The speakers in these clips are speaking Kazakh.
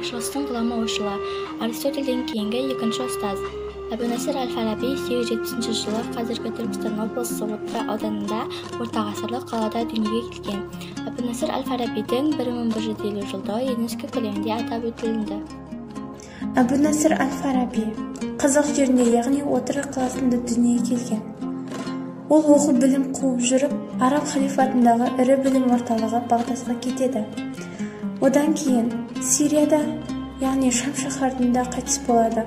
шығыстың ғұлама ойшылы, Аристотельден кейінгі екінші ұстаз. Әбу-Насыр әл-Фараби 870 жылы қазіргі Түркістан облысы Отыра ауданында орта ғасырлық қалада дүниеге келген. Әбу-Насыр әл-Фарабидің 1150 жылдығы ЮНЕСКО көлемінде атап өтілді. Әбу-Насыр әл-Фараби Қазақ жерінде, яғни Отыра қаласында дүниеге келген. Ол оқу білім қуып жүріп, Араб халифатындағы ірі білім орталығы Бағдадқа кетеді. Одан кейін Сирияда, яғни Шам шаһарында қайтыс болады.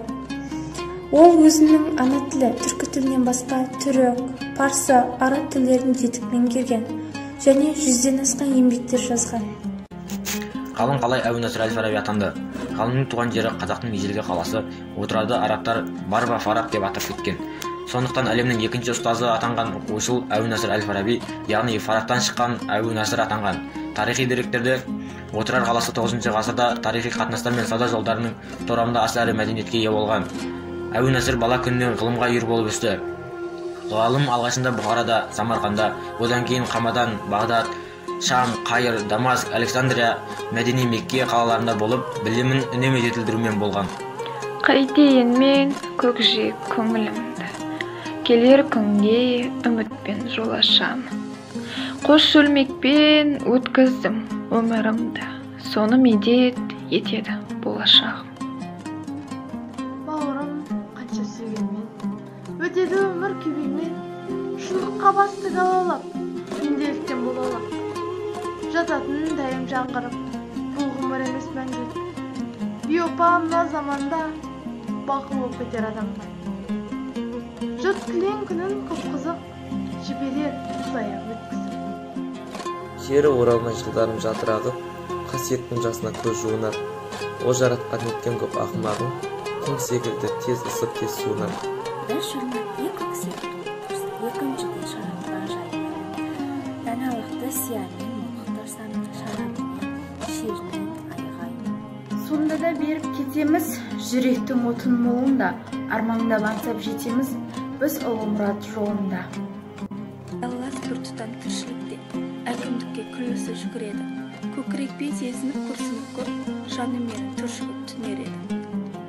Ол өзінің ана тілі түркі тілінен басқа түрік, парсы, араб тілдерін жетік меңгерген және 100-ден асқан еңбектер жазған. Ғалым қалай Әбу-Насыр әл-Фараби атанды? Ғалымның туған жері қазақтың ежелгі қаласы Отырарды арабтар Барба Фараб деп атап кеткен. Сондықтан әлемнің екінші ұстазы атанған ойшыл Әбу-Насыр әл-Фараби, яғни Фарабтан шыққан Әбу-Насыр атанған. Тарихи деректерде Отырар қаласы 9 ғасырда тарихи қатынастар мен сауда жолдарының торамында аса ірі мәдениетке ие болған. Әбу-Насыр бала күнінен ғылымға үйір болып өсті. Ғалым алғашында Бұхарада, Самарқанда, одан кейін Қамадан, Бағдад, Шам, Қайыр, Дамаск, Александрия, мәдени Мекке қалаларында болып, білімін үнемі жетілдірумен болған. Қайтейін мен көкжиек көңілімді, келер күнге үмітпен жол ашам. Қос шөлмекпен өткіздім өмірімді, соны медет етеді болашағым. Бауырым қанша сүйгенмен, өтеді өмір күйбеңмен, шындыққа басты қалалап, пенделіктен болалап. Жататын дайым жаңғырып, бұл ғұмыр емес мәңгілік. Биопа мына заманда бақы болып кетер адамға. Жұрт кілең күнін қып-қызық, жіберер ұзаяқ өткізіп. Жері оралмай жылдарым жатырағып, қасиеттің жасына көз жуынар. О жаратқан еткен көп ақымағым, құм секілді тез ысып тез суынар. Бір шөлмекте көксеп тұрсын, екіншіде шарапқа жайынар. Даналықты сиямен мұқтырсан шарабымен, шерінен айғайын. Сонда да беріп кетеміз, жүректің отын молында, армаңдап аңсап жетеміз, біз ұлы мұрат жолында. Аллас бір тұтам тіршілікте, әкімдікке күлісі жүгіреді. Көкірекпе сезініп күрсініп көп, жанымен түршігіп түнер еді.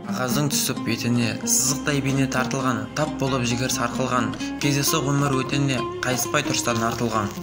Қағаздың түсіп бетіне, сызықтай бейне тартылған, тап болып жігер сарқылған, кездесі ғұмыр өтіне, қайыспай тұрстан артылған.